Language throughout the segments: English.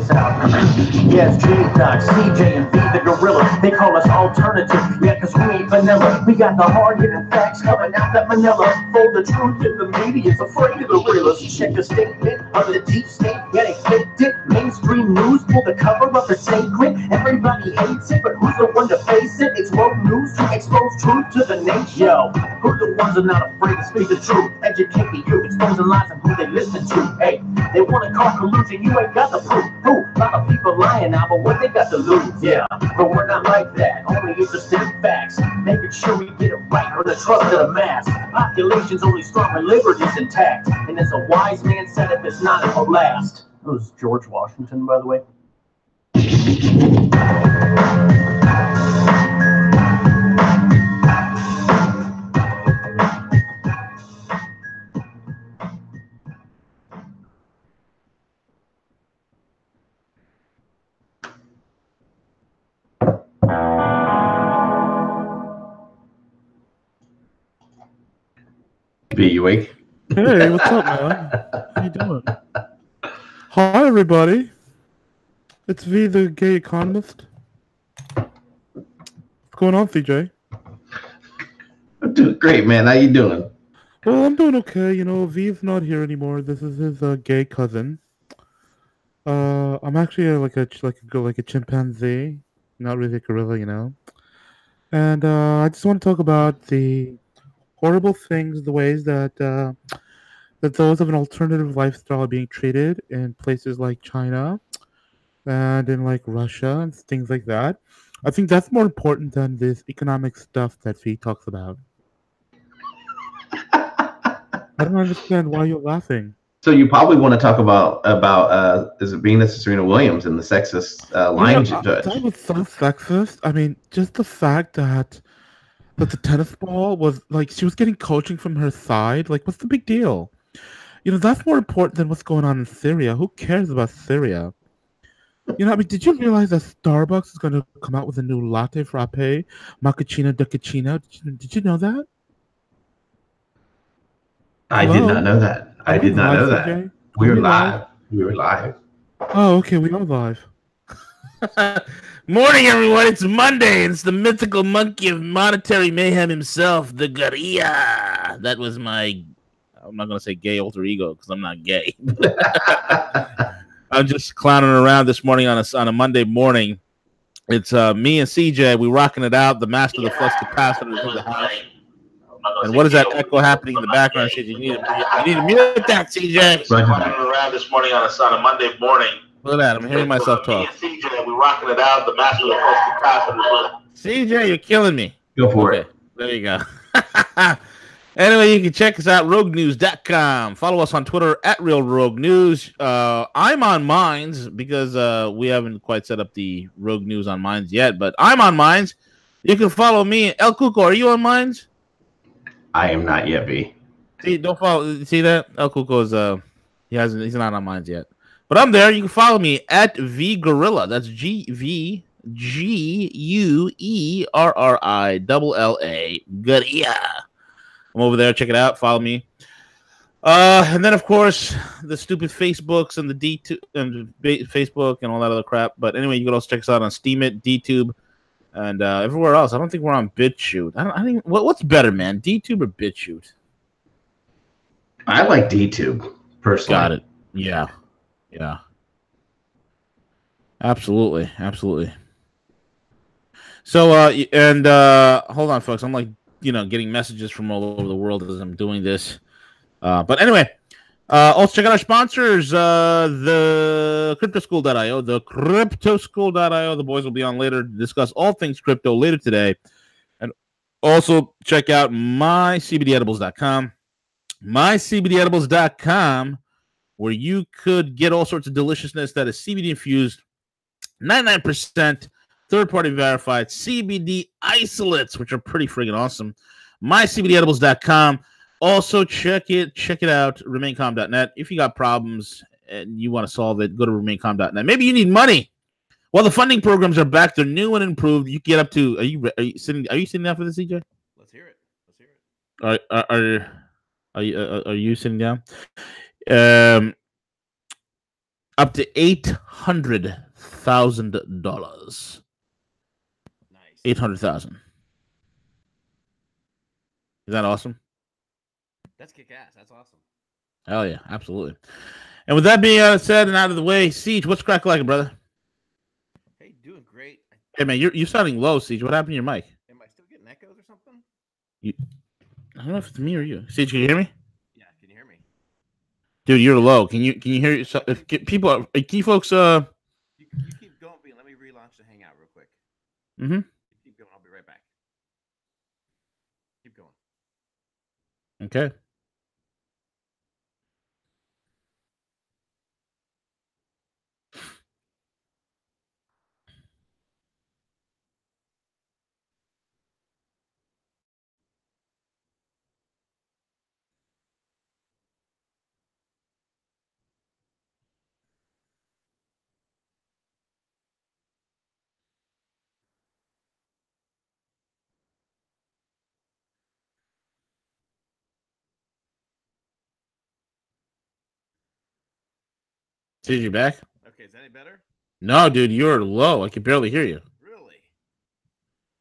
this out. Yes, J-Doc, CJ, and V the Gorilla. They call us alternative, yeah, cause we ain't vanilla. We got the hard-hitting facts coming out that Manila. For the truth in the media's afraid of the realers. Check the statement of the deep state, yeah, they faked it. Mainstream news pull the cover of the sacred. Everybody hates it, but who's the one to face it? It's road news to expose truth to the nation. Yo, who the ones are not afraid to speak the truth? Educate the youth, exposing lies and who they listen to. Hey, they want to call collusion, you ain't got the proof. Who? A lot of people lying now, but what they got to lose? Yeah, but we're not like that, only interested in facts. Making sure we get it right for the trust of the mass. Population's only strong when liberty's intact. And as a wise man said, if it's not, it will last. That was George Washington, by the way. B, you awake? Hey, what's up, man? How you doing? Hi, everybody. It's V, the gay economist. What's going on, CJ? I'm doing great, man. How you doing? Well, I'm doing okay. You know, V's not here anymore. This is his gay cousin. I'm actually like a chimpanzee, not really a gorilla, you know. And I just want to talk about the horrible things, the ways that that those of an alternative lifestyle are being treated in places like China and in like Russia and things like that. I think that's more important than this economic stuff that V talks about. I don't understand why you're laughing. So you probably want to talk about is it Venus or Serena Williams and the sexist line judge? That was so sexist. I mean, just the fact that the tennis ball was like she was getting coaching from her side. Like, what's the big deal? You know, that's more important than what's going on in Syria. Who cares about Syria? You know, I mean, did you realize that Starbucks is going to come out with a new latte frappe, macchiato de cappuccino? Did you know that? I did not know that. I did not know that. We were live. We were live. Oh, okay, we are live. Morning, everyone. It's Monday. It's the mythical monkey of monetary mayhem himself, the gorilla. That was my, I'm not going to say gay alter ego because I'm not gay. I'm just clowning around this morning on a Monday morning. It's me and CJ. We rocking it out. The master of the flux capacitor is in the house. And what is that echo happening in the background? CJ, you need to mute that, CJ. Right. Rocking around this morning on a Monday morning. Look at that. I'm hearing myself talk. Me and CJ, we're rocking it out. The master of the flux capacitor. CJ, you're killing me. Go for it. There you go. Anyway, you can check us out, roguenews.com. Follow us on Twitter at Real Rogue News. I'm on Minds because we haven't quite set up the Rogue News on Minds yet, but I'm on Minds. You can follow me. El Cuco, are you on Minds? I am not yet, B. See, don't follow. See that? El Cuco's he's not on Minds yet. But I'm there. You can follow me at VGorilla. That's GVGUERRILLA. Gorilla. I'm over there. Check it out. Follow me. And then, of course, the stupid Facebooks and the D2 and Facebook and all that other crap. But anyway, you can also check us out on Steemit, DTube, and everywhere else. I don't think we're on BitChute. I think what's better, man, DTube or BitChute? I like DTube personally. Got it. Yeah. Absolutely. So hold on, folks. I'm like, getting messages from all over the world as I'm doing this. But anyway, also check out our sponsors, the cryptoschool.io, the cryptoschool.io. The boys will be on later to discuss all things crypto later today. And also check out mycbdedibles.com. mycbdedibles.com, where you could get all sorts of deliciousness that is CBD infused, 99% third-party verified CBD isolates, which are pretty friggin' awesome. mycbdedibles.com. Also, check it out, remaincalm.net. If you got problems and you want to solve it, go to remaincalm.net. Maybe you need money. Well, the funding programs are back. They're new and improved. You get up to. Are you sitting down for this, CJ? Let's hear it. Are you sitting down? Up to $800,000. Nice. 800,000. Is that awesome? That's kick ass. That's awesome. Hell yeah, absolutely. And with that being said and out of the way, Siege, what's crack like, brother? Hey, doing great. Hey man, you're sounding low, Siege. What happened to your mic? Am I still getting echoes or something? I don't know if it's me or you. Siege, can you hear me? Yeah, can you hear me? Dude, you're low. Can you hear yourself? If people are, can you folks You keep going, B. Let me relaunch the Hangout real quick. Mm-hmm. Keep going. I'll be right back. Keep going. Okay. Siege, you back? Okay, is that any better? No, dude, you're low. I can barely hear you. Really?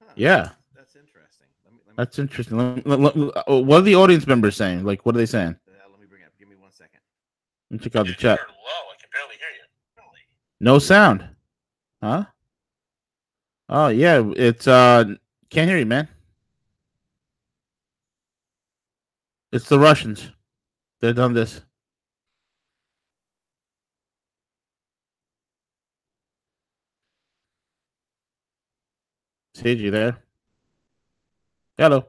Huh, Yeah. That's interesting. Let me That's interesting. What are the audience members saying? Like, what are they saying? let me bring it up. Give me 1 second. Let me check out the chat. You're low. I can barely hear you. Really? No sound. Huh? Oh yeah, it's can't hear you, man. It's the Russians. They've done this. Siege, you there? Hello.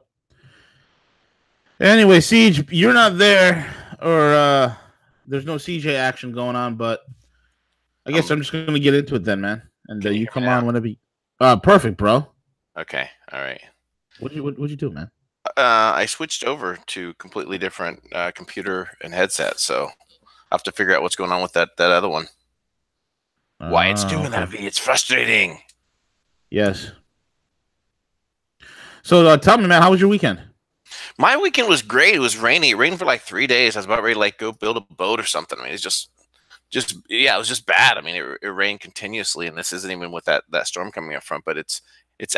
Anyway, Siege, you're not there, or there's no CJ action going on, but I guess I'm just gonna get into it then, man. And Can you you hear me come now? on whenever. Perfect, bro. Okay. All right. What'd you do, man? I switched over to completely different computer and headset, so I have to figure out what's going on with that other one. Why it's doing that, V? It's frustrating. Yes. So tell me, man, how was your weekend? My weekend was great. It was rainy. It rained for like 3 days. I was about ready to like go build a boat or something. I mean, it's just yeah, it was just bad. I mean, it rained continuously, and this isn't even with that storm coming up front, but it's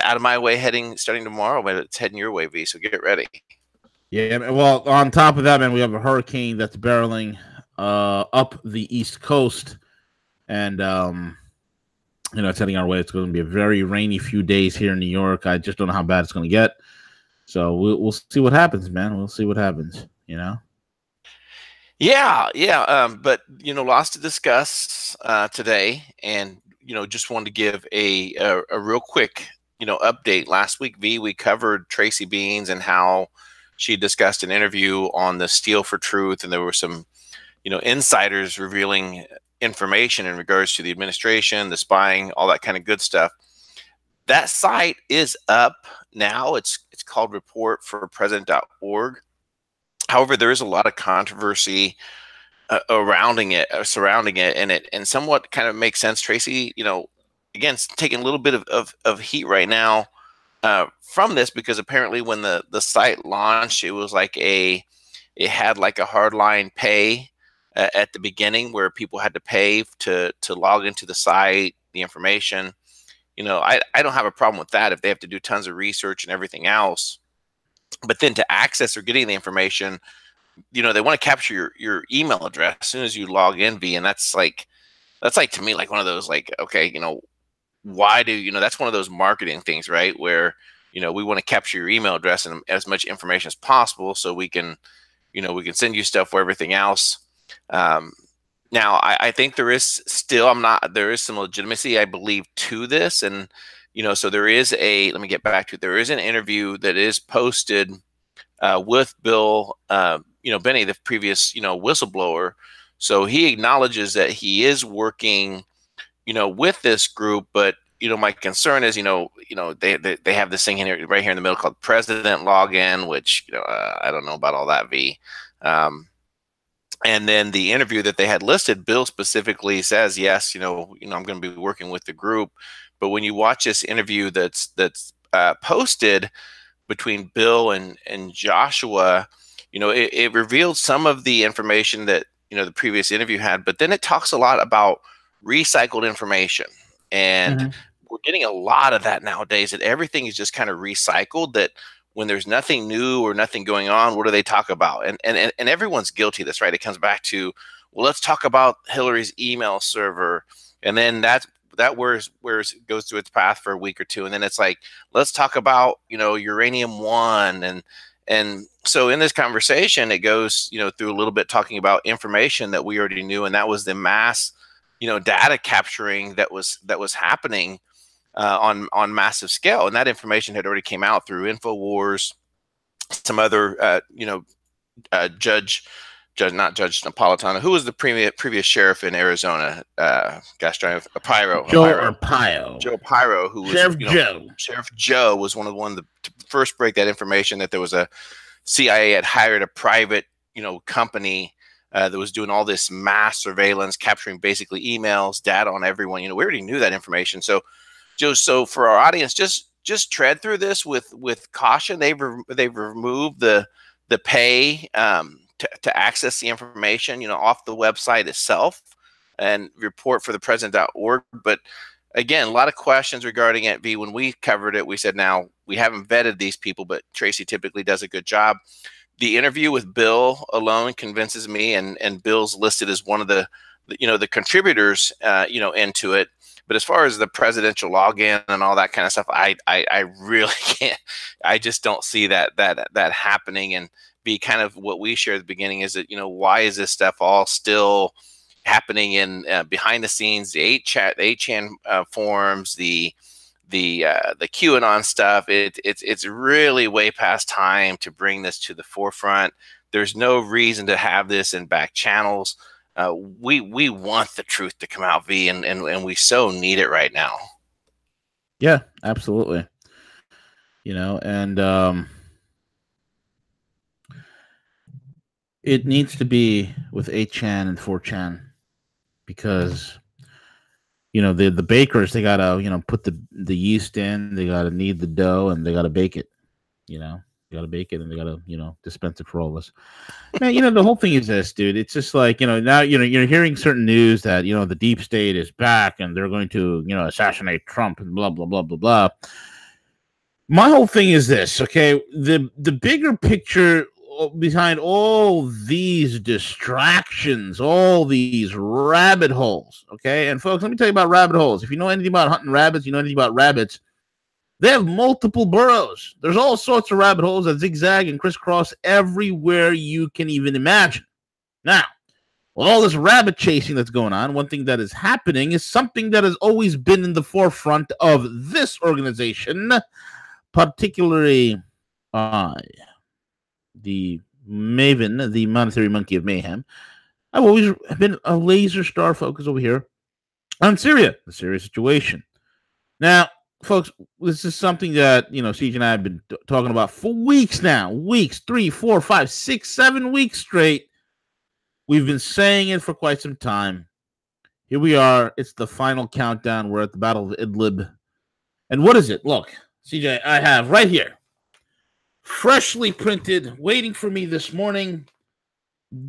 out of my way starting tomorrow, but it's heading your way, V. So get ready. Yeah, well, on top of that, man, we have a hurricane that's barreling up the East Coast, and it's heading our way. It's going to be a very rainy few days here in New York. I just don't know how bad it's going to get. So we'll see what happens, man. We'll see what happens. Yeah. But lots to discuss today, and just wanted to give a real quick update. Last week, V, we covered Tracy Beans and how she discussed an interview on the Steel for Truth, and there were some insiders revealing information in regards to the administration, the spying, all that kind of good stuff. That site is up now. It's called reportforpresident.org. However, there is a lot of controversy surrounding it, and somewhat kind of makes sense. Tracy, again, it's taking a little bit of heat right now from this, because apparently when the site launched, it was like it had like a hardline pay at the beginning, where people had to pay to log into the site, the information. I don't have a problem with that if they have to do tons of research and everything else. But then to access or getting the information, they want to capture your email address as soon as you log in, V. And that's like to me like one of those like, okay, why do that's one of those marketing things, right? Where we want to capture your email address and as much information as possible, so we can send you stuff for everything else. Now, I think there is some legitimacy, I believe, to this. And, so there is let me get back to it. There is an interview that is posted with Bill, Benny, the previous, whistleblower. So he acknowledges that he is working, with this group. But, my concern is, they have this thing right here in the middle called President Login, which, I don't know about all that, V. And then the interview that they had listed, Bill specifically says, yes, I'm going to be working with the group. But when you watch this interview that's posted between Bill and Joshua, it revealed some of the information that the previous interview had, but then it talks a lot about recycled information. And we're getting a lot of that nowadays, that everything is just kind of recycled, that when there's nothing new or nothing going on, what do they talk about? And everyone's guilty of this, right? It comes back to, well, let's talk about Hillary's email server. And then that goes through its path for a week or two. And then it's like, let's talk about, uranium one. And so in this conversation, it goes, through a little bit talking about information that we already knew. And that was the mass, data capturing that was happening on massive scale. And that information had already came out through InfoWars, some other, not Judge Napolitano, who was the previous sheriff in Arizona, Arpaio. Joe Arpaio, who was Sheriff Joe was one of the first break that information that there was a CIA had hired a private, company that was doing all this mass surveillance, capturing basically emails, data on everyone. We already knew that information. So, Joe, for our audience, just tread through this with caution. They've removed the pay to access the information, off the website itself, and report for the president.org. But again, a lot of questions regarding it. When we covered it, we said, now we haven't vetted these people, but Tracy typically does a good job. The interview with Bill alone convinces me, and Bill's listed as one of the contributors, into it. But as far as the presidential login and all that kind of stuff, I really can't. I just don't see that happening. And be kind of what we shared at the beginning is that, why is this stuff all still happening in behind the scenes? The 8chan forums, the QAnon stuff. It's really way past time to bring this to the forefront. There's no reason to have this in back channels. We want the truth to come out, V, and we so need it right now. Yeah, absolutely. And it needs to be with 8chan and 4chan, because the bakers, they gotta put the yeast in, they gotta knead the dough, and they gotta bake it. They gotta bake it, and they gotta dispense it for all of us. Man, the whole thing is this, dude. It's just like now you're hearing certain news that the deep state is back and they're going to assassinate Trump and blah blah blah blah blah. My whole thing is this, okay? The bigger picture behind all these distractions, all these rabbit holes, okay? And folks, let me tell you about rabbit holes. If you know anything about hunting rabbits, you know anything about rabbits, they have multiple burrows. There's all sorts of rabbit holes that zigzag and crisscross everywhere you can even imagine. Now, with all this rabbit chasing that's going on, one thing that is happening is something that has always been in the forefront of this organization, particularly the Maven, the Monetary Monkey of Mayhem. I've always been a laser star focus over here on Syria, the Syria situation. Now, folks, this is something that, Siege and I have been talking about for weeks now. Weeks, 3, 4, 5, 6, 7 weeks straight. We've been saying it for quite some time. Here we are. It's the final countdown. We're at the Battle of Idlib. And what is it? Look, CJ, I have right here, freshly printed, waiting for me this morning,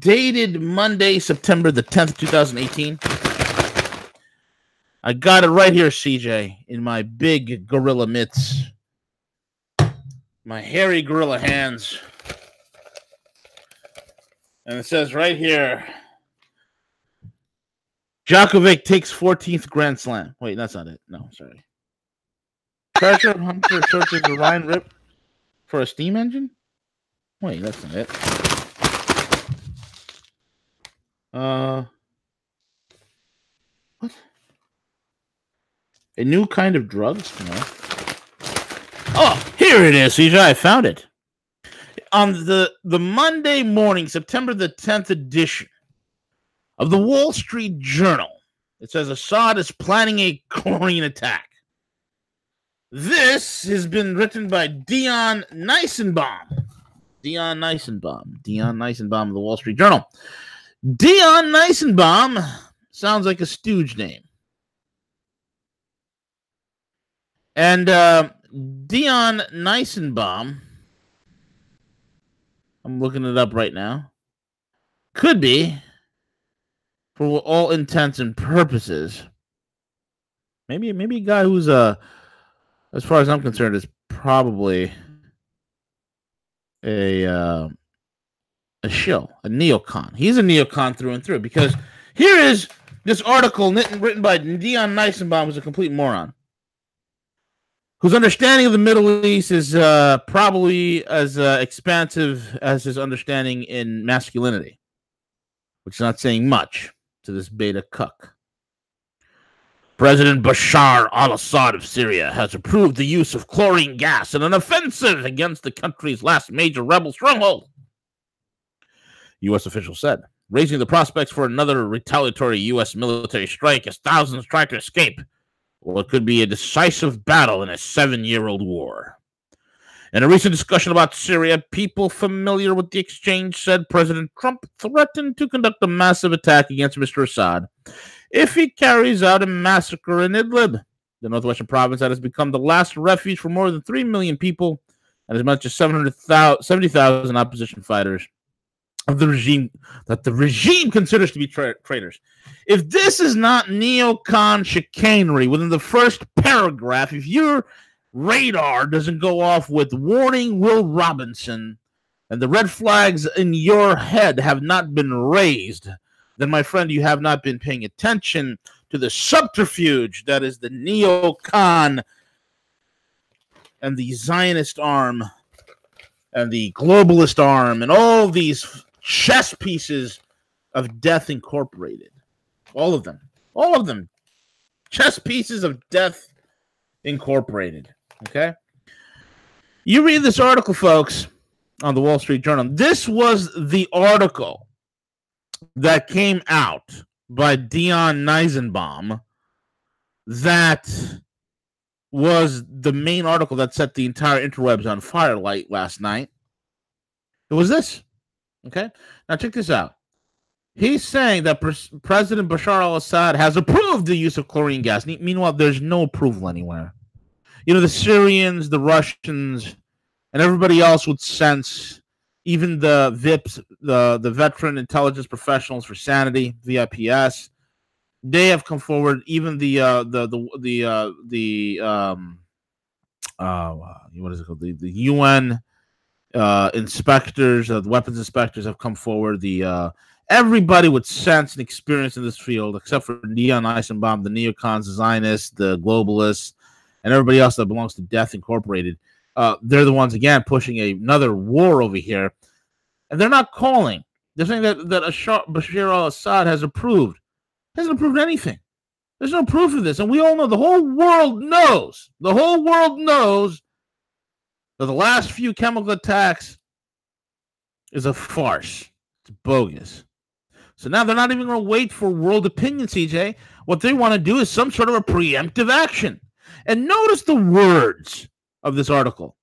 dated Monday, September the 10th, 2018. I got it right here, CJ, in my big gorilla mitts, my hairy gorilla hands. And it says right here, Djokovic takes 14th Grand Slam. Wait, that's not it. No, sorry. Treasure hunter searches the Rhine Rip for a steam engine? Wait, that's not it. What? A new kind of drugs? No. Oh, here it is, CJ. I found it. On the Monday morning, September the 10th edition of the Wall Street Journal, it says Assad is planning a chlorine attack. This has been written by Dion Nisenbaum. Dion Nisenbaum of the Wall Street Journal. Dion Nisenbaum sounds like a stooge name. And Dion Nisenbaum, I'm looking it up right now, could be for all intents and purposes, maybe a guy who's as far as I'm concerned, is probably a shill, a neocon. He's a neocon through and through, because here is this article written by Dion Nisenbaum, who's a complete moron, whose understanding of the Middle East is probably as expansive as his understanding in masculinity, which is not saying much to this beta cuck. President Bashar al-Assad of Syria has approved the use of chlorine gas in an offensive against the country's last major rebel stronghold, U.S. officials said, raising the prospects for another retaliatory U.S. military strike as thousands try to escape what could be a decisive battle in a 7-year-old war. In a recent discussion about Syria, people familiar with the exchange said President Trump threatened to conduct a massive attack against Mr. Assad if he carries out a massacre in Idlib, the northwestern province that has become the last refuge for more than 3 million people and as much as 70,000 opposition fighters of the regime that the regime considers to be traitors. If this is not neocon chicanery within the first paragraph, if your radar doesn't go off with warning Will Robinson and the red flags in your head have not been raised, then, my friend, you have not been paying attention to the subterfuge that is the neocon and the Zionist arm and the globalist arm and all these chess pieces of Death Incorporated. All of them. Chess pieces of Death Incorporated. Okay? You read this article, folks, on the Wall Street Journal. This was the article that came out by Dion Nisenbaum that was the main article that set the entire interwebs on fire last night. It was this. Okay? Now check this out. He's saying that President Bashar al-Assad has approved the use of chlorine gas. Meanwhile, there's no approval anywhere. You know, the Syrians, the Russians, and everybody else would sense, even the VIPs, the Veteran Intelligence Professionals for Sanity, VIPS, they have come forward. Even the what is it called? The UN inspectors, the weapons inspectors have come forward. Everybody with sense and experience in this field, except for Dion Nisenbaum, the neocons, the Zionists, the globalists, and everybody else that belongs to Death Incorporated. They're the ones, again, pushing another war over here. And they're not calling. They're saying that Bashar al-Assad has approved. He hasn't approved anything. There's no proof of this. And we all know, the whole world knows that the last few chemical attacks is a farce. It's bogus. So now they're not even going to wait for world opinion, CJ. What they want to do is some sort of a preemptive action. And notice the words of this article.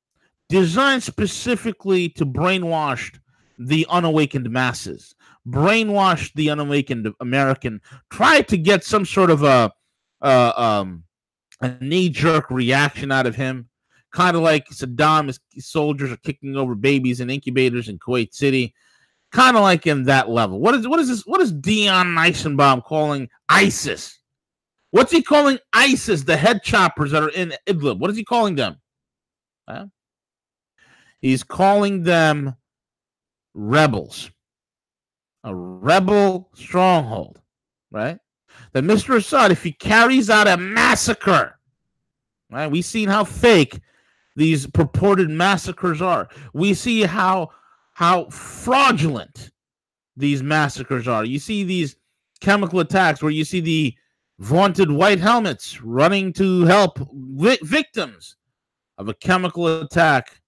Designed specifically to brainwash the unawakened masses. Brainwash the unawakened American. Try to get some sort of a knee-jerk reaction out of him. Kind of like Saddam's soldiers are kicking over babies in incubators in Kuwait City. Kind of like in that level. What is this? What is Dion Nisenbaum calling ISIS? What's he calling ISIS? The head choppers that are in Idlib. What is he calling them? Huh? He's calling them rebels. A rebel stronghold, right? That Mr. Assad, if he carries out a massacre, right? We've seen how fake these purported massacres are. We see how fraudulent these massacres are. You see these chemical attacks where you see the vaunted white helmets running to help victims of a chemical attack,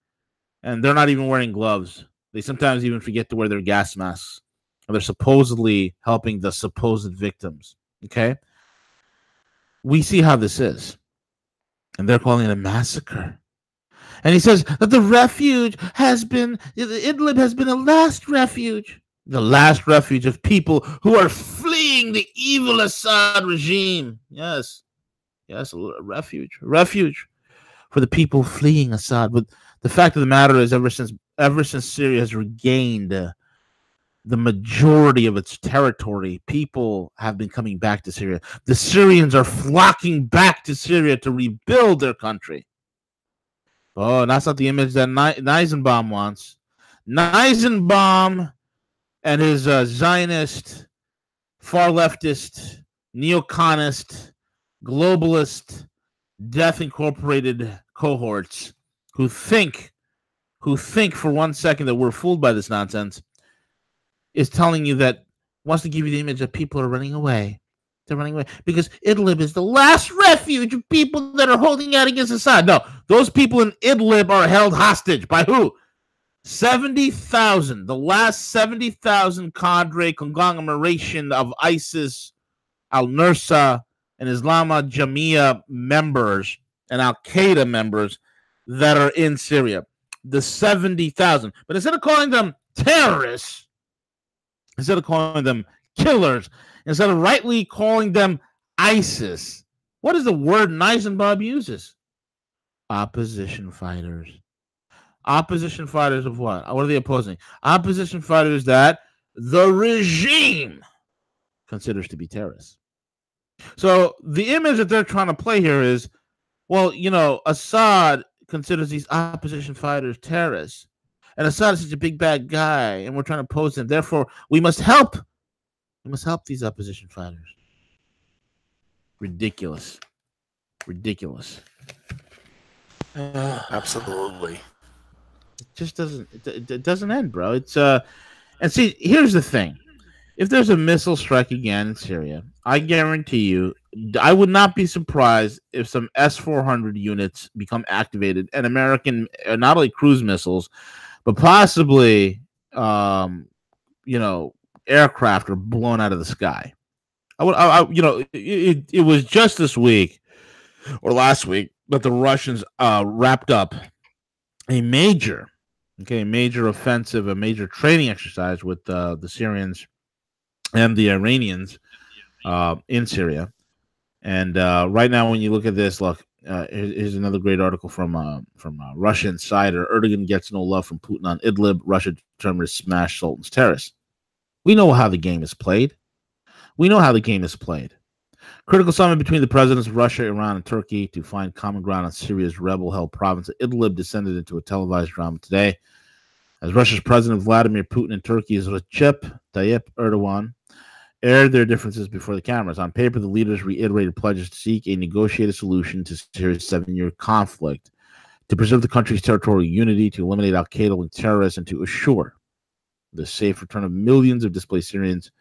and they're not even wearing gloves. They sometimes even forget to wear their gas masks. And they're supposedly helping the supposed victims. Okay? We see how this is. And they're calling it a massacre. And he says that the refuge has been, Idlib has been a last refuge. The last refuge of people who are fleeing the evil Assad regime. Yes, a refuge for the people fleeing Assad. But the fact of the matter is, ever since Syria has regained the majority of its territory, people have been coming back to Syria. The Syrians are flocking back to Syria to rebuild their country. Oh, that's not the image that Neisenbaum wants. Neisenbaum and his Zionist, far leftist, neoconist, globalist, Death Incorporated cohorts who think for 1 second that we're fooled by this nonsense is telling you that, wants to give you the image that people are running away. They're running away because Idlib is the last refuge of people that are holding out against Assad. No, those people in Idlib are held hostage by who? 70,000, the last 70,000 cadre conglomeration of ISIS, al-Nusra, and Islama Jamia members and Al-Qaeda members that are in Syria. The 70,000. But instead of calling them terrorists, instead of calling them killers, instead of rightly calling them ISIS, what is the word Neisenbaum uses? Opposition fighters. Opposition fighters of what? What are they opposing? Opposition fighters that the regime considers to be terrorists. So the image that they're trying to play here is, well, you know, Assad considers these opposition fighters terrorists, and Assad is such a big bad guy, and we're trying to oppose him. Therefore, we must help. We must help these opposition fighters. Ridiculous. Ridiculous. Absolutely. It just doesn't. It doesn't end, bro. It's and see, here's the thing. If there's a missile strike again in Syria, I guarantee you, I would not be surprised if some S-400 units become activated and American, not only cruise missiles, but possibly, you know, aircraft are blown out of the sky. It was just this week or last week that the Russians wrapped up a major offensive, a major training exercise with the Syrians and the Iranians in Syria. And right now, when you look at this, look, here's another great article from Russia Insider. Erdogan gets no love from Putin on Idlib. Russia determined to smash Sultan's terrorists. We know how the game is played. Critical summit between the presidents of Russia, Iran, and Turkey to find common ground on Syria's rebel-held province of Idlib descended into a televised drama today. As Russia's President Vladimir Putin and Turkey's Recep Tayyip Erdogan aired their differences before the cameras. On paper, the leaders reiterated pledges to seek a negotiated solution to Syria's 7-year conflict, to preserve the country's territorial unity, to eliminate al-Qaeda-linked terrorists, and to assure the safe return of millions of displaced Syrians.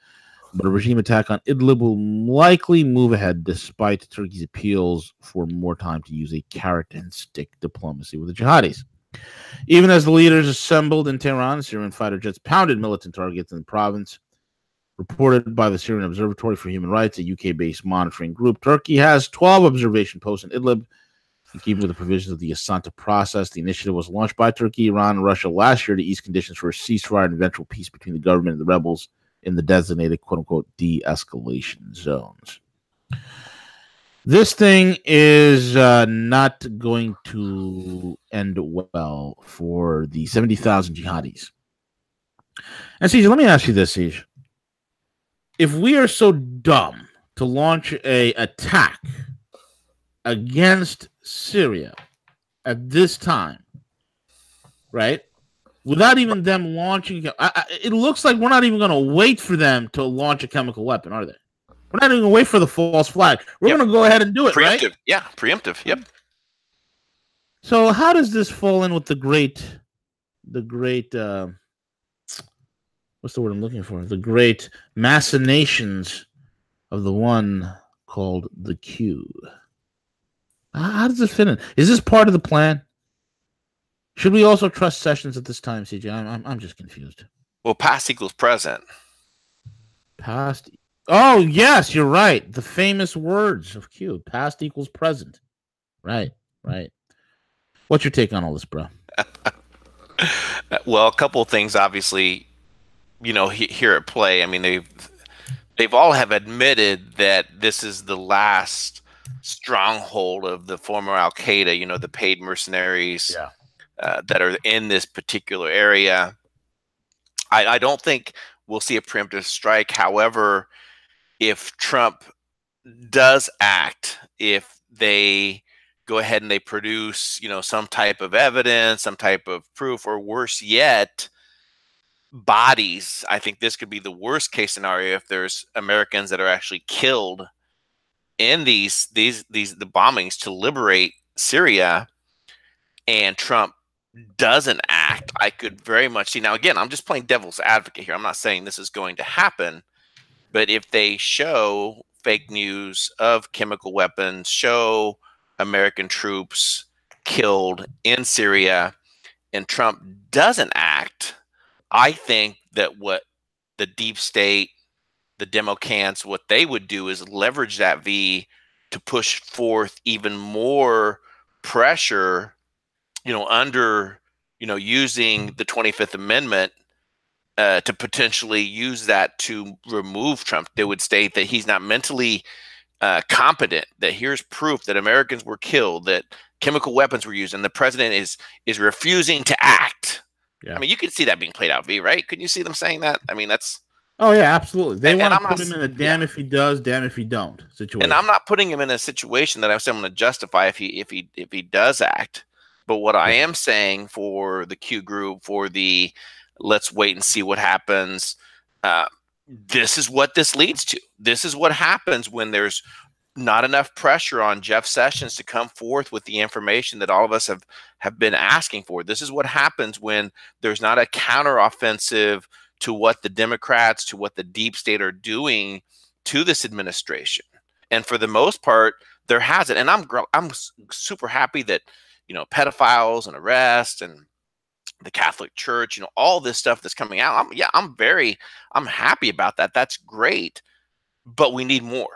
But a regime attack on Idlib will likely move ahead despite Turkey's appeals for more time to use a carrot-and-stick diplomacy with the jihadis. Even as the leaders assembled in Tehran, Syrian fighter jets pounded militant targets in the province. Reported by the Syrian Observatory for Human Rights, a UK-based monitoring group, Turkey has 12 observation posts in Idlib. In keeping with the provisions of the Asanta process, the initiative was launched by Turkey, Iran, and Russia last year to ease conditions for a ceasefire and eventual peace between the government and the rebels in the designated quote-unquote de-escalation zones. This thing is not going to end well for the 70,000 jihadis. And Siege, let me ask you this, Siege. If we are so dumb to launch a attack against Syria at this time, right, without even them launching, it looks like we're not even going to wait for them to launch a chemical weapon, are they? We're not even going to wait for the false flag. We're going to go ahead and do it, preemptive, right? Yeah, preemptive, yep. So how does this fall in with the great, what's the word I'm looking for? The great machinations of the one called the Q. How does this fit in? Is this part of the plan? Should we also trust Sessions at this time, CJ? I'm just confused. Well, past equals present. Past. Oh, yes, you're right. The famous words of Q. Past equals present. Right. What's your take on all this, bro? Well, a couple of things, obviously, you know, here at play. I mean, they've all have admitted that this is the last stronghold of the former Al-Qaeda, you know, the paid mercenaries that are in this particular area. I don't think we'll see a preemptive strike. However, if Trump does act, if they go ahead and they produce, some type of evidence, some type of proof, or worse yet, bodies, I think this could be the worst case scenario if there's Americans that are actually killed in the bombings to liberate Syria, and Trump doesn't act. I could very much see. Now, again, I'm just playing devil's advocate here. I'm not saying this is going to happen, but if they show fake news of chemical weapons, show American troops killed in Syria, and Trump doesn't act, I think that what the deep state, the Democrats, what they would do is leverage that V to push forth even more pressure, under, using the 25th Amendment to potentially use that to remove Trump. They would state that he's not mentally competent, that here's proof that Americans were killed, that chemical weapons were used, and the president is refusing to act. Yeah. I mean, you could see that being played out, V, right? Couldn't you see them saying that? I mean, that's... Oh, yeah, absolutely. They want to put not, him in a damn if he does, damn if he don't situation. And I'm not putting him in a situation that I'm saying I'm going to justify if he does act. But what I am saying for the Q group, for the let's wait and see what happens, this is what this leads to. This is what happens when there's not enough pressure on Jeff Sessions to come forth with the information that all of us have been asking for. This is what happens when there's not a counteroffensive to what the Democrats, to what the deep state are doing to this administration. And for the most part, there hasn't. And I'm super happy that, pedophiles and arrests and the Catholic Church, all this stuff that's coming out. I'm happy about that. That's great. But we need more.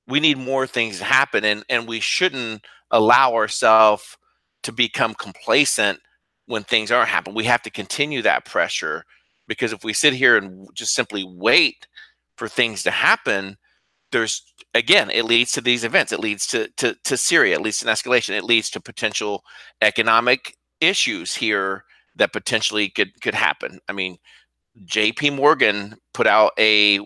We need more things to happen. And we shouldn't allow ourselves to become complacent when things aren't happening. We have to continue that pressure, because if we sit here and just simply wait for things to happen, it leads to these events. It leads to Syria. It leads to an escalation. It leads to potential economic issues here that potentially could happen. I mean, J.P. Morgan put out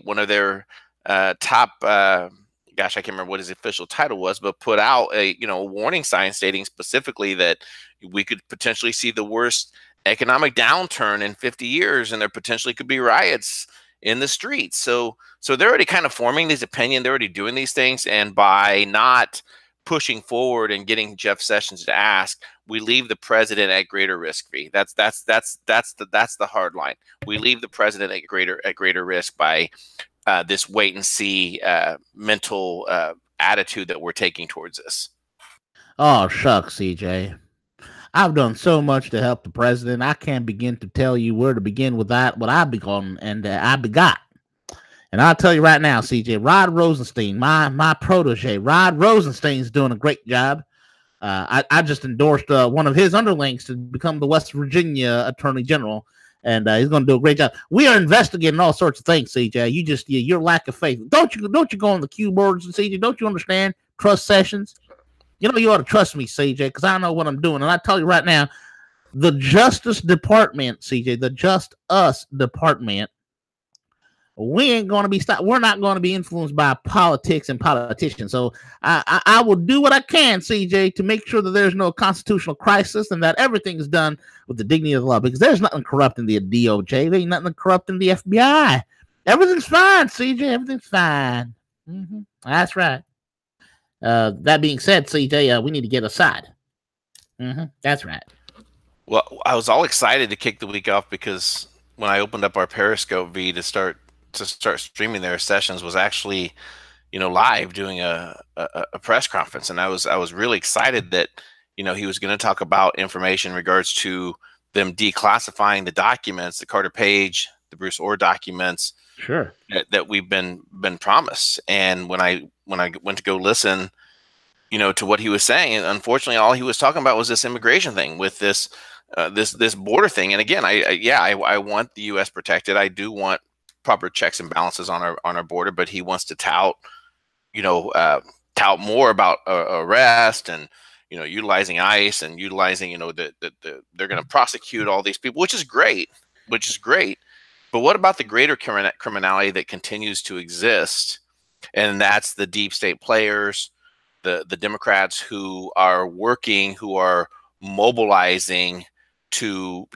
one of their top, I can't remember what his official title was, but put out a warning sign stating specifically that we could potentially see the worst economic downturn in 50 years, and there potentially could be riots in the streets. So they're already kind of forming these opinions. They're already doing these things, and by not pushing forward and getting Jeff Sessions to ask, we leave the president at greater risk. That's the hard line. We leave the president at greater risk by this wait and see mental attitude that we're taking towards this. Oh, shucks, CJ. I've done so much to help the president. I can't begin to tell you where to begin with that, what I begun and I begot. And I'll tell you right now, CJ, Rod Rosenstein, my protege, Rod Rosenstein's doing a great job. I just endorsed one of his underlings to become the West Virginia Attorney General, and he's going to do a great job. We are investigating all sorts of things, CJ. Your lack of faith. Don't you go on the Q boards, CJ? Don't you understand? Trust Sessions. You ought to trust me, CJ, because I know what I'm doing. And I tell you right now, the Justice Department, CJ, the Just Us Department, we ain't going to be stopped. We're not going to be influenced by politics and politicians. So I will do what I can, CJ, to make sure that there's no constitutional crisis and that everything is done with the dignity of the law, because there's nothing corrupt in the DOJ. There ain't nothing corrupt in the FBI. Everything's fine, CJ. Everything's fine. That's right. That being said, CJ, we need to get aside. That's right. Well, I was all excited to kick the week off because when I opened up our Periscope V to start streaming there, Sessions was actually, live doing a press conference, and I was really excited that he was going to talk about information in regards to them declassifying the documents, the Carter Page, the Bruce Orr documents. Sure. That we've been promised. And when I went to go listen, to what he was saying, and unfortunately, all he was talking about was this immigration thing with this border thing. And again, I want the U.S. protected. I do want proper checks and balances on our border, but he wants to tout more about arrest and utilizing ICE and utilizing that they're going to prosecute all these people, which is great. But what about the greater criminality that continues to exist? And that's the deep state players, the Democrats who are working, who are mobilizing to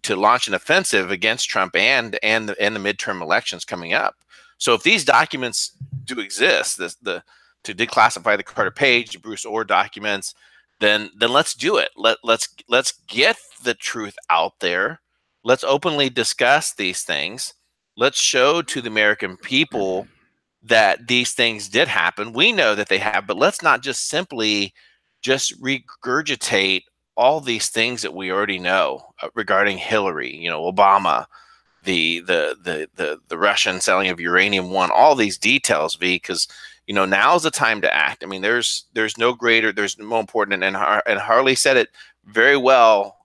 launch an offensive against Trump and the midterm elections coming up. So if these documents do exist, to declassify the Carter Page, the Bruce Orr documents, then let's do it. Let's get the truth out there. Let's openly discuss these things. Let's show to the American people that these things did happen. We know that they have, but let's not just simply just regurgitate all these things that we already know regarding Hillary, Obama, the Russian selling of uranium one, all these details, because now's the time to act. I mean, there's no greater, there's more important, and Harley said it very well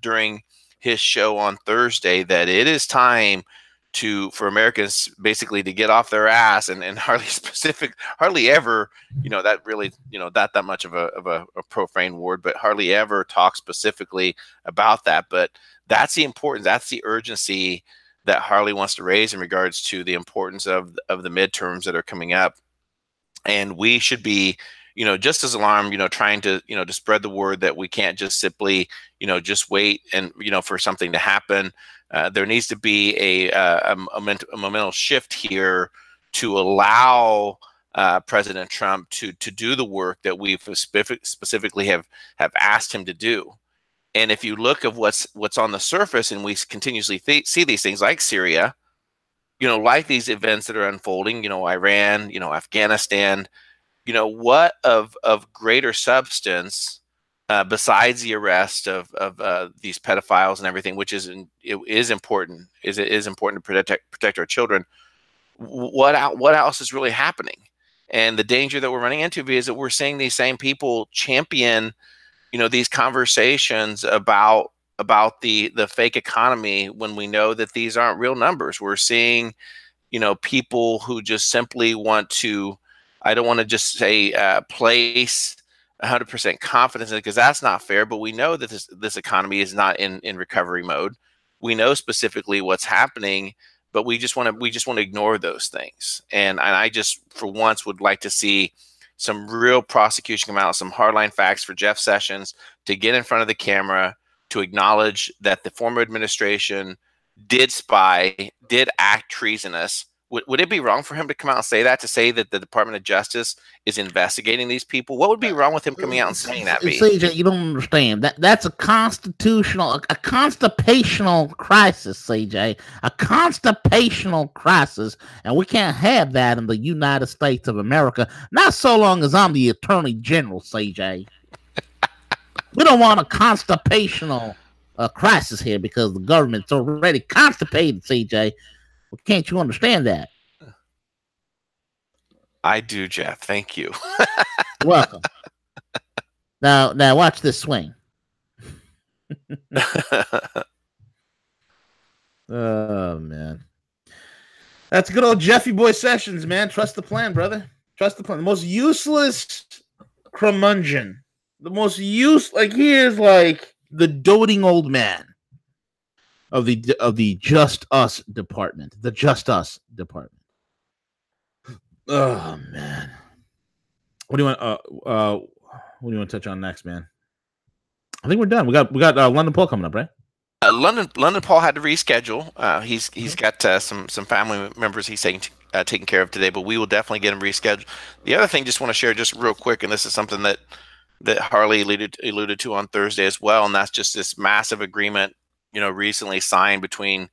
during his show on Thursday, that it is time for Americans basically to get off their ass, and hardly ever, that really, that much of a profane word, but hardly ever talk specifically about that. But that's the importance, that's the urgency that Harley wants to raise in regards to the importance of the midterms that are coming up. And we should be, just as alarmed, trying to, to spread the word that we can't just simply, just wait and, for something to happen. There needs to be a momental shift here to allow President Trump to do the work that we've specifically have asked him to do. And if you look at what's on the surface, and we continuously see these things like Syria, like these events that are unfolding, Iran, Afghanistan, what of greater substance besides the arrest of these pedophiles and everything, which is important. It is important to protect our children. What else is really happening? And the danger that we're running into is that we're seeing these same people champion, these conversations about the fake economy, when we know that these aren't real numbers. We're seeing, people who just simply want to, I don't want to just say place 100% confidence in it, because that's not fair. But we know that this economy is not in recovery mode. We know specifically what's happening, but we just want to ignore those things. And I just, for once, would like to see some real prosecution come out, some hardline facts for Jeff Sessions to get in front of the camera, to acknowledge that the former administration did spy, did act treasonous. Would it be wrong for him to come out and say that, to say that the Department of Justice is investigating these people? What would be wrong with him coming out and saying that? CJ, you don't understand. That's a constitutional crisis, CJ. A constitutional crisis, and we can't have that in the United States of America. Not so long as I'm the Attorney General, CJ. We don't want a constitutional crisis here, because the government's already constipated, CJ. Well, can't you understand that? I do, Jeff. Thank you. Welcome. Now watch this swing. Oh, man. That's good old Jeffy Boy Sessions, man. Trust the plan, brother. Trust the plan. The most useless curmudgeon. The most he is like the doting old man of the Just Us department. The Just Us department. Oh, man. What do you want to touch on next, man? I think we're done. We got London Paul coming up, right? London Paul had to reschedule. He's got some family members he's taking care of today, but we will definitely get him rescheduled. The other thing, just want to share just real quick, and this is something that Harley alluded to on Thursday as well, and that's just this massive agreement, recently signed between,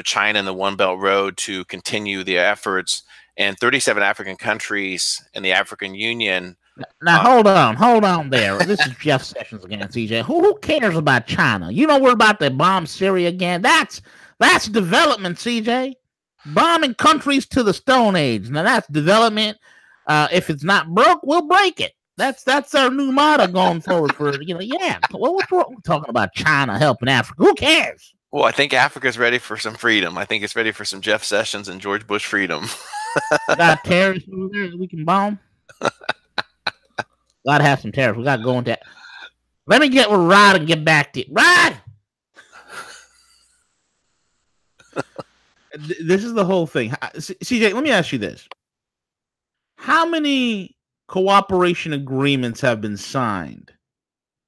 China and the One Belt Road to continue the efforts, and 37 African countries and the African Union. Now hold on there. This is Jeff Sessions again, CJ. Who cares about China? We're about to bomb Syria again. That's development, CJ. Bombing countries to the Stone Age. Now that's development. If it's not broke, we'll break it. That's our new motto going forward for yeah. What's wrong talking about China helping Africa? Who cares? Well, I think Africa's ready for some freedom. I think it's ready for some Jeff Sessions and George Bush freedom. Got terrorists over there that we can bomb. Gotta have some terrorists. We gotta go into. Let me get with Rod and get back to it. Rod. This is the whole thing. CJ, let me ask you this. How many cooperation agreements have been signed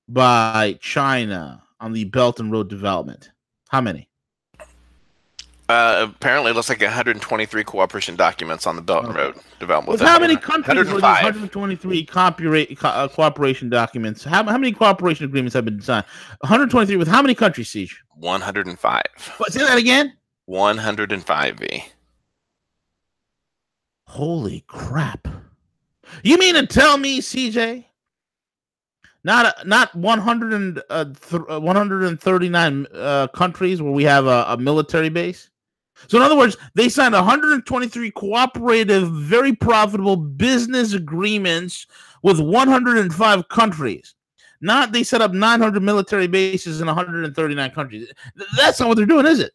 by China on the Belt and Road development? How many? Apparently, it looks like 123 cooperation documents on the Belt and Road development. With how many countries were these 123 cooperation documents? How many cooperation agreements have been signed? 123 with how many countries, Siege? 105. What, say that again? 105, V. Holy crap. You mean to tell me, CJ, not 139 countries where we have a military base? So in other words, they signed 123 cooperative, very profitable business agreements with 105 countries. Not they set up 900 military bases in 139 countries. That's not what they're doing, is it?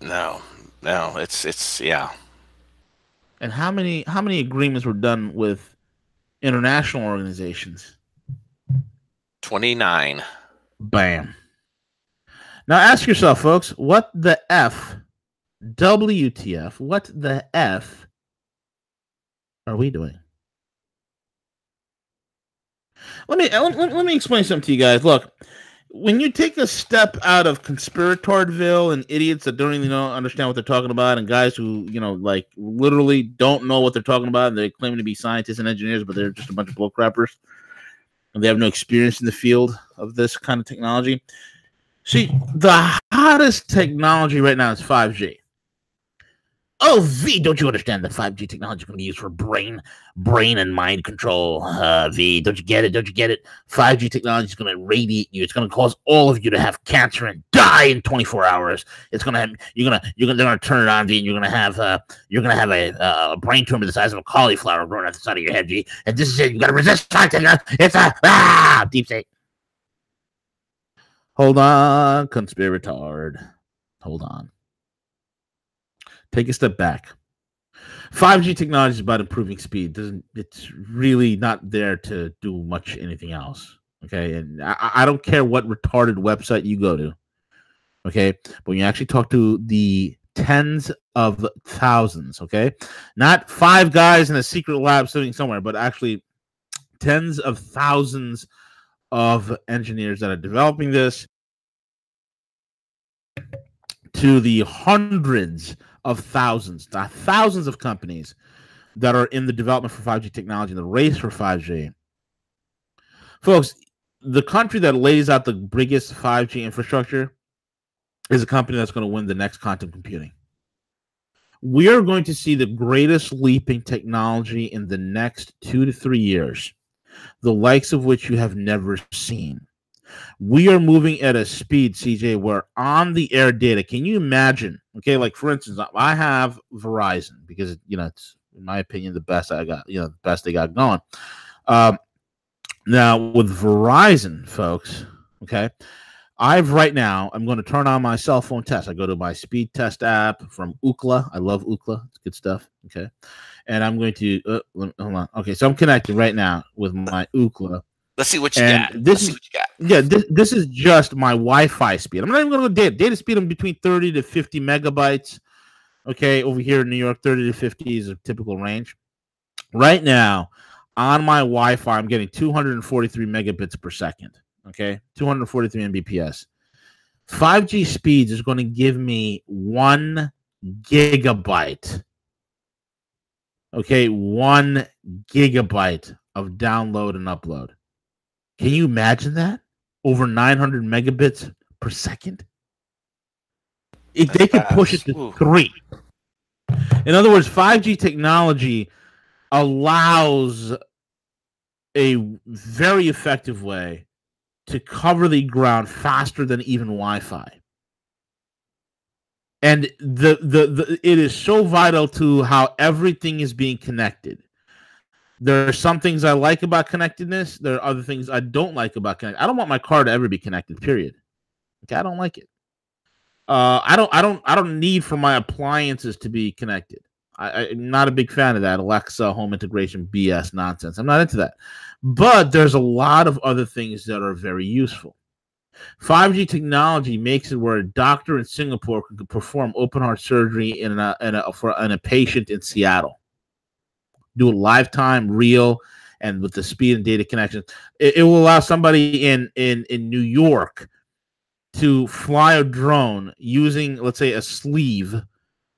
No, it's yeah. And how many agreements were done with international organizations? 29. Bam. Now ask yourself, folks, what the F, WTF, what the F are we doing? Let me explain something to you guys. Look, when you take a step out of conspiratorville and idiots that don't even understand what they're talking about, and guys who, like literally don't know what they're talking about, and they claim to be scientists and engineers, but they're just a bunch of bullcrappers, and they have no experience in the field of this kind of technology. See, the hottest technology right now is 5G. Oh, V, don't you understand that 5G technology is going to be used for brain and mind control? V, don't you get it? Don't you get it? 5G technology is going to radiate you. It's going to cause all of you to have cancer and die in 24 hours. It's going to have they're going to turn it on, V, and you're going to have a brain tumor the size of a cauliflower growing out the side of your head, V. And this is it. You got to resist. It's a deep state. Hold on, conspiratard. Hold on. Take a step back. 5G technology is about improving speed. It's really not there to do much anything else. Okay, and I don't care what retarded website you go to. Okay, but when you actually talk to the tens of thousands, okay, not 5 guys in a secret lab sitting somewhere, but actually tens of thousands of engineers that are developing this, to the hundreds of thousands of companies that are in the development for 5G technology, the race for 5G. Folks, the country that lays out the biggest 5G infrastructure is a company that's going to win the next quantum computing. We are going to see the greatest leap in technology in the next 2 to 3 years, the likes of which you have never seen. We are moving at a speed, CJ, where on the air data, can you imagine? Okay, like for instance, I have Verizon because it's in my opinion the best I got, the best they got going. Now with Verizon, folks, okay, I'm going to turn on my cell phone test. I go to my speed test app from Ookla. I love Ookla; it's good stuff. Okay, and I'm going to hold on. Okay, so I'm connected right now with my Ookla. Let's see what you got. This is just my Wi-Fi speed. I'm not even going to go data speed. I'm between 30 to 50 megabytes. Okay, over here in New York, 30 to 50 is a typical range. Right now, on my Wi-Fi, I'm getting 243 megabits per second. Okay, 243 Mbps. 5G speeds is going to give me 1 gigabyte. Okay, 1 gigabyte of download and upload. Can you imagine that? Over 900 megabits per second? If they could push it to 3. In other words, 5G technology allows a very effective way to cover the ground faster than even Wi-Fi. And it is so vital to how everything is being connected. There are some things I like about connectedness. There are other things I don't like about connected. I don't want my car to ever be connected, period. Okay, I don't like it. I don't need for my appliances to be connected. I'm not a big fan of that Alexa home integration BS nonsense. I'm not into that. But there's a lot of other things that are very useful. 5G technology makes it where a doctor in Singapore could perform open heart surgery in a patient in Seattle. Do it lifetime, real, and with the speed and data connection. It will allow somebody in New York to fly a drone using, let's say, a sleeve.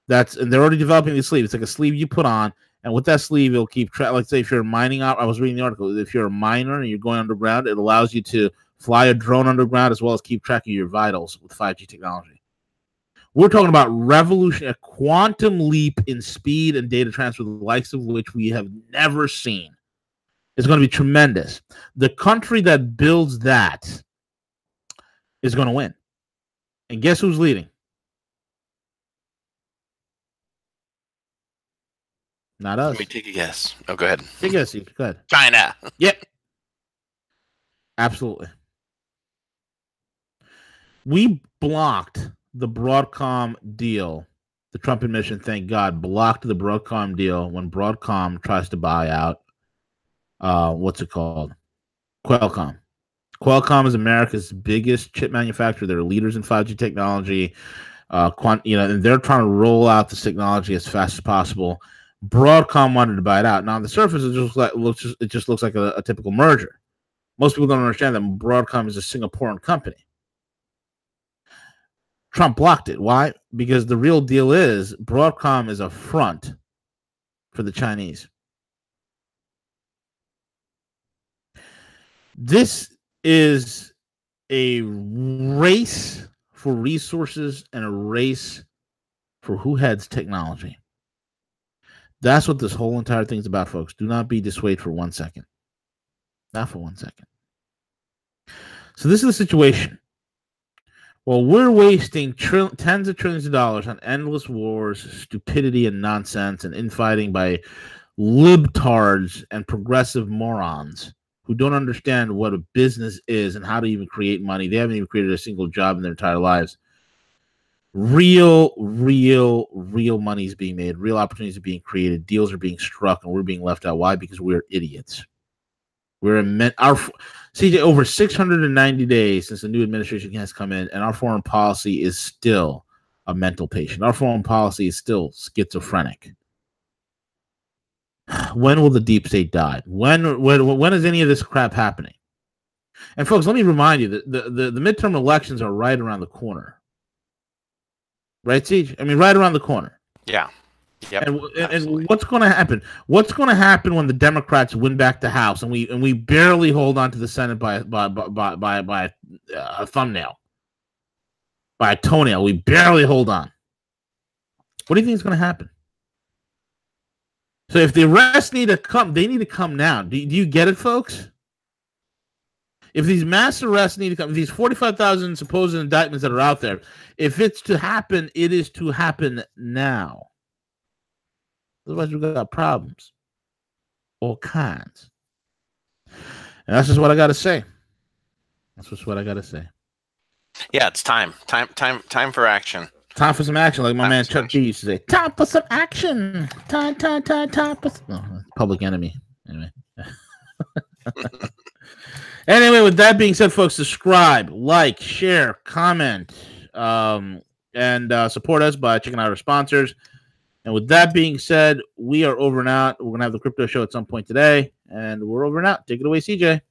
And they're already developing the sleeve. It's like a sleeve you put on, and with that sleeve, it'll keep track. Like, say, if you're a mining I was reading the article. If you're a miner and you're going underground, it allows you to fly a drone underground as well as keep track of your vitals with 5G technology. We're talking about revolution, a quantum leap in speed and data transfer, the likes of which we have never seen. It's going to be tremendous. The country that builds that is going to win. And guess who's leading? Not us. Let me take a guess. Oh, go ahead. Take a guess, Steve. Go ahead. China. Yep. Absolutely. We blocked the Broadcom deal. The Trump admission, thank God, blocked the Broadcom deal when Broadcom tries to buy out, what's it called? Qualcomm. Qualcomm is America's biggest chip manufacturer. They're leaders in 5G technology. And they're trying to roll out this technology as fast as possible. Broadcom wanted to buy it out. Now, on the surface, it just looks like a typical merger. Most people don't understand that Broadcom is a Singaporean company. Trump blocked it. Why? Because the real deal is Broadcom is a front for the Chinese. This is a race for resources and a race for who heads technology. That's what this whole entire thing is about, folks. Do not be dissuaded for 1 second. Not for 1 second. So this is the situation. Well, we're wasting tens of trillions of dollars on endless wars, stupidity, and nonsense, and infighting by libtards and progressive morons who don't understand what a business is and how to even create money. They haven't even created a single job in their entire lives. Real money is being made. Real opportunities are being created. Deals are being struck, and we're being left out. Why? Because we're idiots. CJ, over 690 days since the new administration has come in, and our foreign policy is still a mental patient. Our foreign policy is still schizophrenic. When will the deep state die? When is any of this crap happening? And folks, let me remind you that the midterm elections are right around the corner. Right, CJ? I mean, right around the corner. Yeah. Yep, and what's going to happen? What's going to happen when the Democrats win back the House and we barely hold on to the Senate by a thumbnail, by a toenail? We barely hold on. What do you think is going to happen? So if the arrests need to come, they need to come now. Do you get it, folks? If these mass arrests need to come, these 45,000 supposed indictments that are out there, if it's to happen, it is to happen now. Otherwise, we've got problems. All kinds. And that's just what I got to say. That's just what I got to say. Yeah, it's time. Time for action. Time for some action, like my man Chuck G used to say. Time for some action. Time for some... Oh, Public Enemy. Anyway. Anyway, with that being said, folks, subscribe, like, share, comment, and support us by checking out our sponsors. And with that being said, we are over and out. We're going to have the crypto show at some point today, and we're over and out. Take it away, CJ.